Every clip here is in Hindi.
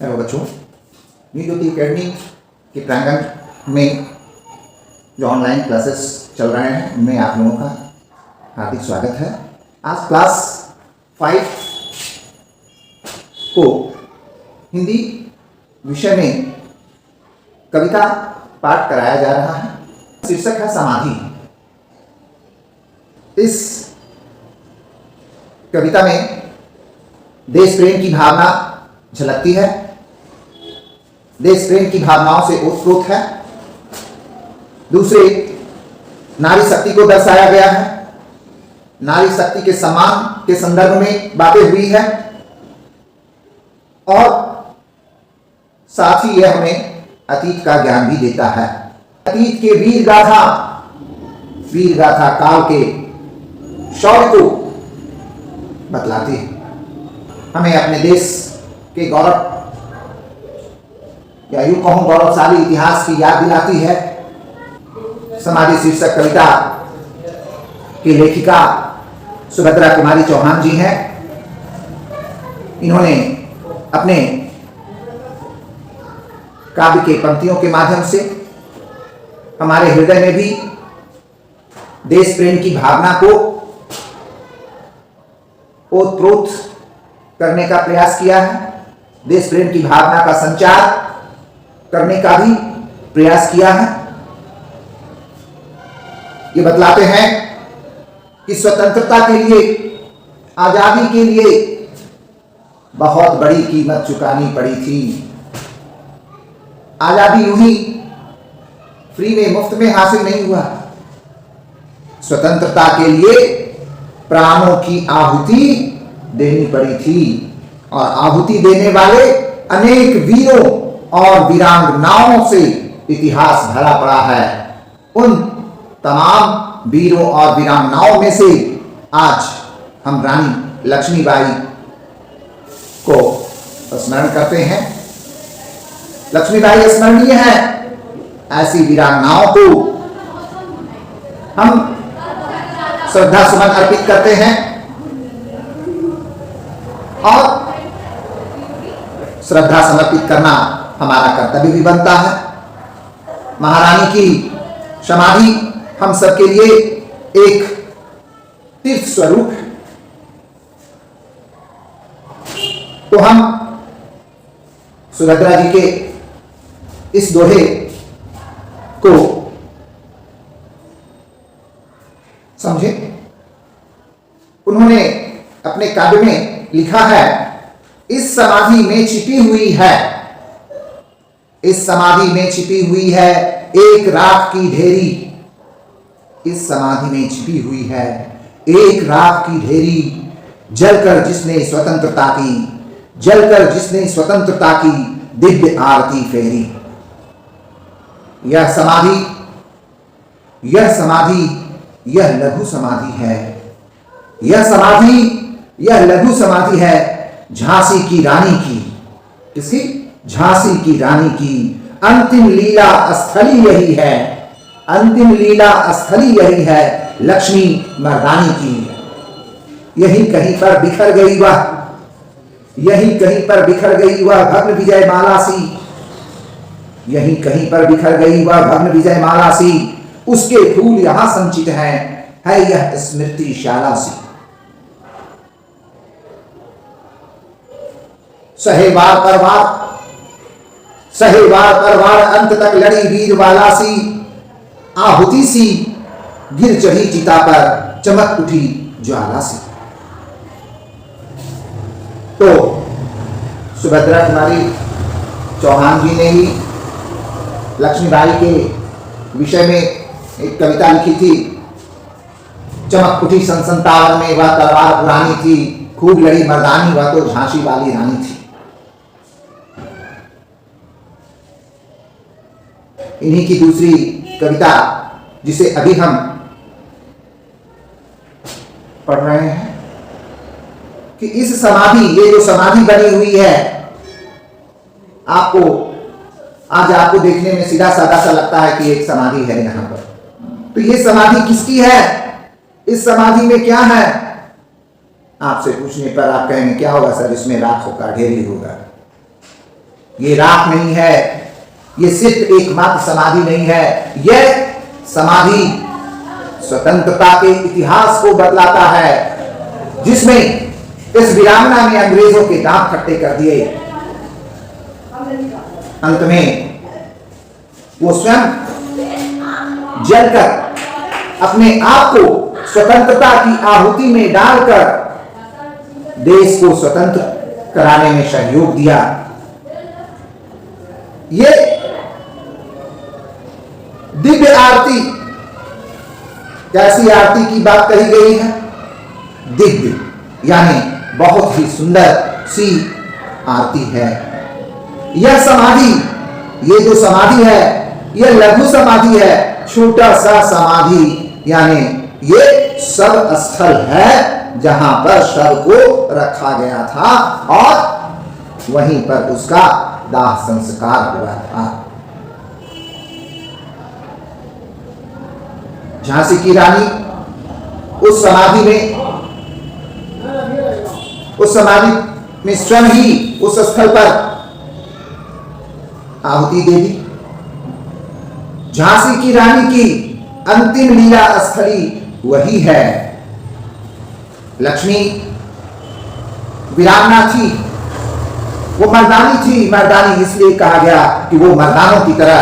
हेलो बच्चों, नीट ज्योति अकेडमी के प्रांगण में जो ऑनलाइन क्लासेस चल रहे हैं उनमें आप लोगों का हार्दिक स्वागत है। आज क्लास 5 को हिंदी विषय में कविता पाठ कराया जा रहा है। शीर्षक है समाधि। इस कविता में देश प्रेम की भावना झलकती है। देश प्रेम की भावनाओं से ओतप्रोत है। दूसरे, नारी शक्ति को दर्शाया गया है। नारी शक्ति के सम्मान के संदर्भ में बातें हुई है और साथ ही यह हमें अतीत का ज्ञान भी देता है। अतीत के वीर गाथा काल के शौर्य को बतलाती है। हमें अपने देश के गौरव या यूं कहूं गौरवशाली इतिहास की याद दिलाती है। समाधि शीर्षक कविता की लेखिका सुभद्रा कुमारी चौहान जी हैं। इन्होंने अपने काव्य के पंक्तियों के माध्यम से हमारे हृदय में भी देश प्रेम की भावना को ओतप्रोत करने का प्रयास किया है। देश प्रेम की भावना का संचार करने का भी प्रयास किया है। ये बतलाते हैं कि स्वतंत्रता के लिए, आजादी के लिए बहुत बड़ी कीमत चुकानी पड़ी थी। आजादी यूं ही फ्री में, मुफ्त में हासिल नहीं हुआ। स्वतंत्रता के लिए प्राणों की आहुति देनी पड़ी थी और आहुति देने वाले अनेक वीरों और वीरांगनाओं से इतिहास भरा पड़ा है। उन तमाम वीरों और वीरांगनाओं में से आज हम रानी लक्ष्मीबाई को स्मरण करते हैं। लक्ष्मीबाई स्मरणीय है। ऐसी वीरांगनाओं को हम श्रद्धा सुमन अर्पित करते हैं और श्रद्धा समर्पित करना हमारा कर्तव्य भी बनता है। महारानी की समाधि हम सबके लिए एक तीर्थ स्वरूप है। तो हम सुभद्रा जी के इस दोहे को समझे। उन्होंने अपने काव्य में लिखा है, इस समाधि में छिपी हुई है, इस समाधि में छिपी हुई है एक राख की ढेरी। इस समाधि में छिपी हुई है एक राख की ढेरी, जलकर जिसने स्वतंत्रता की, जलकर जिसने स्वतंत्रता की दिव्य आरती फेरी। यह समाधि यह लघु समाधि है। यह समाधि यह लघु समाधि है झांसी की रानी की। किसकी? झांसी की रानी की। अंतिम लीला स्थली यही है, अंतिम लीला स्थली यही है लक्ष्मी मर्दानी की। यही कहीं पर बिखर गई वह, यही कहीं पर बिखर गई वह भग्न विजय माला सी। यही कहीं पर बिखर गई वह भग्न विजय माला सी, उसके फूल यहां संचित हैं, है यह स्मृति शाला सी। सहेवार पर वार अंत तक लड़ी वीर वाला सी, आहुति सी गिर चढ़ी चिता पर चमक उठी ज्वाला सी। तो सुभद्रा कुमारी चौहान जी ने ही लक्ष्मीबाई के विषय में एक कविता लिखी थी। चमक उठी सन 57 में वह तलवार पुरानी थी, खूब लड़ी मर्दानी वह तो झांसी वाली रानी थी। इन्हीं की दूसरी कविता जिसे अभी हम पढ़ रहे हैं कि इस समाधि, ये जो समाधि बनी हुई है, आज आपको देखने में सीधा साधा सा लगता है कि एक समाधि है यहां पर। तो ये समाधि किसकी है? इस समाधि में क्या है? आपसे पूछने पर आप कहेंगे क्या होगा सर, इसमें राख होगा, ढेरी होगा। ये राख नहीं है, ये सिर्फ एकमात्र समाधि नहीं है, यह समाधि स्वतंत्रता के इतिहास को बदलाता है, जिसमें इस वीरांगना ने अंग्रेजों के दांत खट्टे कर दिए। अंत में वो स्वयं जलकर अपने आप को स्वतंत्रता की आहुति में डालकर देश को स्वतंत्र कराने में सहयोग दिया। ये दिव्य आरती, कैसी आरती की बात कही गई है? दिव्य यानी बहुत ही सुंदर सी आरती है। यह समाधि, ये जो समाधि है, यह लघु समाधि है, छोटा सा समाधि, यानी ये शव स्थल है जहां पर शव को रखा गया था और वहीं पर उसका दाह संस्कार हुआ था। झांसी की रानी उस समाधि में स्वयं ही उस स्थल पर आहुति दे दी। झांसी की रानी की अंतिम लीला स्थली वही है। लक्ष्मी वीरांगना थी, वो मर्दानी थी। मर्दानी इसलिए कहा गया कि वो मर्दानों की तरह,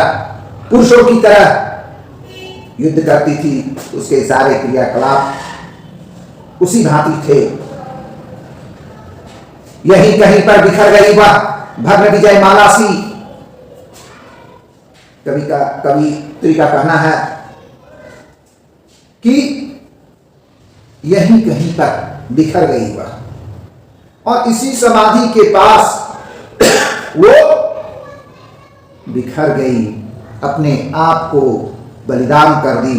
पुरुषों की तरह युद्ध करती थी। उसके सारे क्रियाकलाप उसी भांति थे। यही कहीं पर बिखर गई वह भग्न विजय माला सी। कवि का कहना है कि यही कहीं पर बिखर गई वह, और इसी समाधि के पास वो बिखर गई, अपने आप को बलिदान कर दी।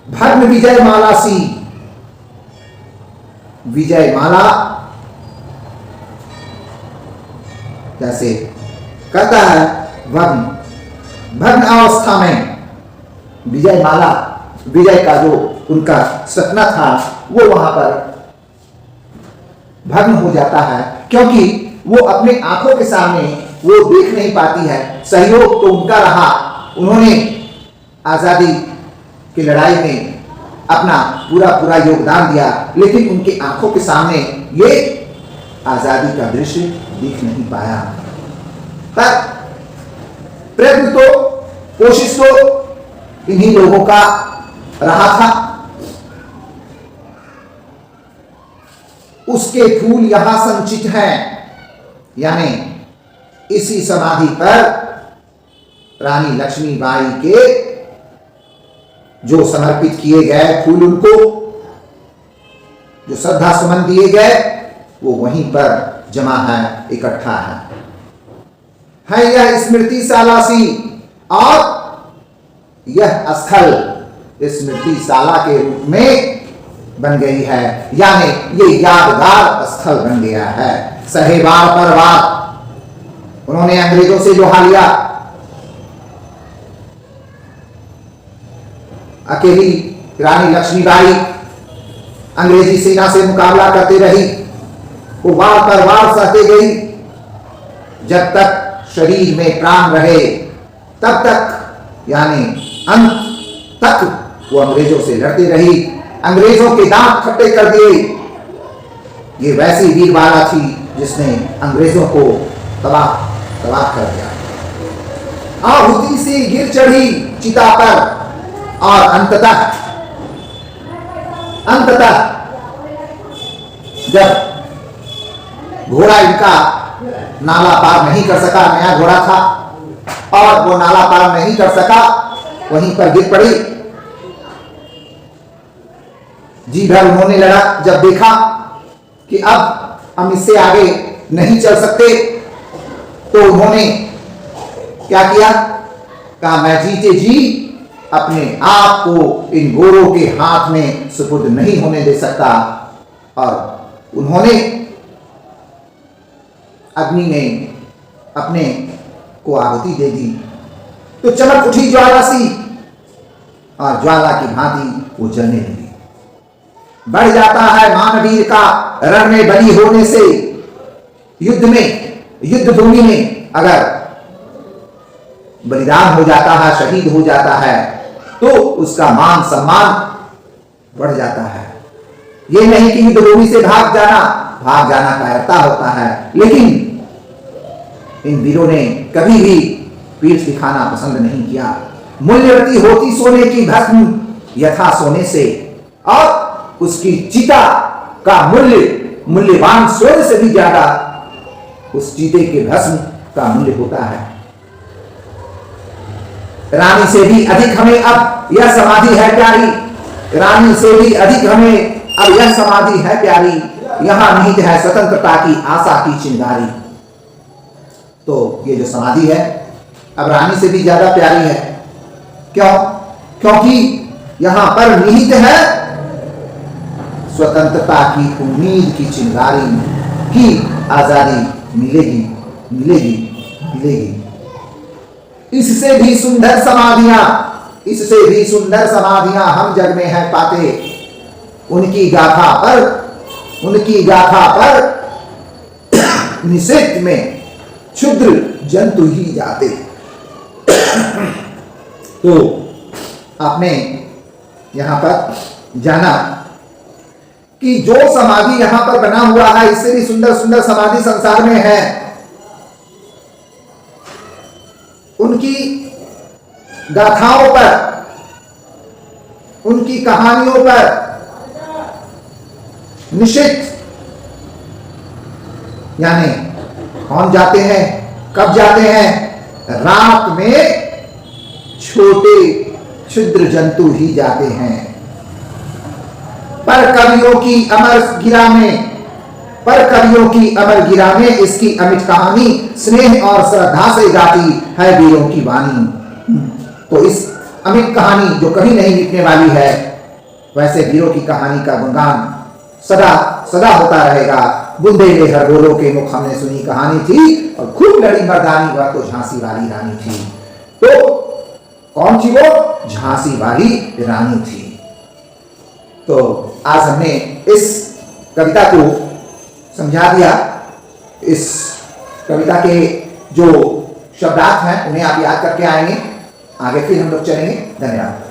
भग्न विजय माला सी। विजय माला जैसे कहता है, भग्न अवस्था में विजय माला, विजय का जो उनका सपना था वो वहां पर भग्न हो जाता है, क्योंकि वो अपने आंखों के सामने वो देख नहीं पाती है। सहयोग तो उनका रहा, उन्होंने आजादी की लड़ाई में अपना पूरा योगदान दिया, लेकिन उनके आंखों के सामने ये आजादी का दृश्य दिख नहीं पाया। पर प्रयत्न तो, कोशिश तो इन्हीं लोगों का रहा था। उसके फूल यहां संचित हैं, यानी इसी समाधि पर रानी लक्ष्मीबाई के जो समर्पित किए गए फूल, उनको जो श्रद्धा सुमन दिए गए, वो वहीं पर जमा है, इकट्ठा है यह स्मृतिशाला सी। और यह स्थल स्मृतिशाला के रूप में बन गई है, यानी ये यादगार स्थल बन गया है। सहे बार पर बार उन्होंने अंग्रेजों से लोहा लिया, अकेली रानी लक्ष्मीबाई अंग्रेजी सेना से मुकाबला करते रही। वो वार पर वार सहते गई, जब तक शरीर में प्राण रहे तब तक, यानी अंत तक वो अंग्रेजों से लड़ती रही, अंग्रेजों के दांत खट्टे कर दिए। ये वैसी वीरबाला थी जिसने अंग्रेजों को तबाह कर दिया। आहुति से गिर चढ़ी चिता पर, और अंततः जब घोड़ा इनका नाला पार नहीं कर सका, नया घोड़ा था और वो नाला पार नहीं कर सका, वहीं पर गिर पड़ी। जी भर उन्होंने लड़ा। जब देखा कि अब हम इससे आगे नहीं चल सकते, तो उन्होंने क्या किया? कहा, मैं जीते जी अपने आप को इन गोरों के हाथ में सुपुर्द नहीं होने दे सकता। और उन्होंने अग्नि में अपने को आहुति दे दी। तो चमक उठी ज्वाला सी, और ज्वाला की भांति वो जलने लगी। बढ़ जाता है मानवीर का रण में बली होने से। युद्ध में युद्ध भूमि में अगर बलिदान हो जाता है, शहीद हो जाता है, तो उसका मान सम्मान बढ़ जाता है। ये नहीं कि युद्ध भूमि से भाग जाना कायरता होता है, लेकिन इन वीरों ने कभी भी पीठ दिखाना पसंद नहीं किया। मूल्यवती होती सोने की भस्म यथा सोने से, और उसकी चिता का मूल्यवान सोने से भी ज्यादा उस चीते के भस्म का मूल्य होता है। रानी से भी अधिक हमें अब यह समाधि है प्यारी, रानी से भी अधिक हमें अब यह समाधि है प्यारी, यहां निहित है स्वतंत्रता की आशा की चिंगारी। तो ये जो समाधि है अब रानी से भी ज्यादा प्यारी है। क्यों? क्योंकि यहां पर निहित है स्वतंत्रता की उम्मीद की चिंगारी की आजादी मिलेगी मिलेगी मिलेगी। इससे भी सुंदर समाधियां हम जग में है पाते, उनकी गाथा पर निषेध में क्षुद्र जंतु ही जाते। तो आपने यहां पर जाना कि जो समाधि यहां पर बना हुआ है, इससे भी सुंदर सुंदर समाधि संसार में है। उनकी गाथाओं पर, उनकी कहानियों पर निश्चित, यानी कौन जाते हैं, कब जाते हैं? रात में छोटे क्षुद्र जंतु ही जाते हैं। पर कवियों की अमर गिरा में इसकी अमिट कहानी स्नेह और श्रद्धा से गाती है वीरों की वाणी। तो इस अमिट कहानी जो कभी नहीं मिटने वाली है, वैसे वीरों की कहानी का गुणगान सदा सदा होता रहेगा। बुंदे ले हर बोलो के मुख हमने सुनी कहानी थी, और खूब लड़ी मर्दानी वह तो झांसी वाली रानी थी। तो कौन थी वो? झांसी वाली रानी थी। तो आज हमने इस कविता को समझा दिया। इस कविता के जो शब्दार्थ हैं उन्हें आप याद करके आएंगे, आगे फिर हम लोग चलेंगे। धन्यवाद।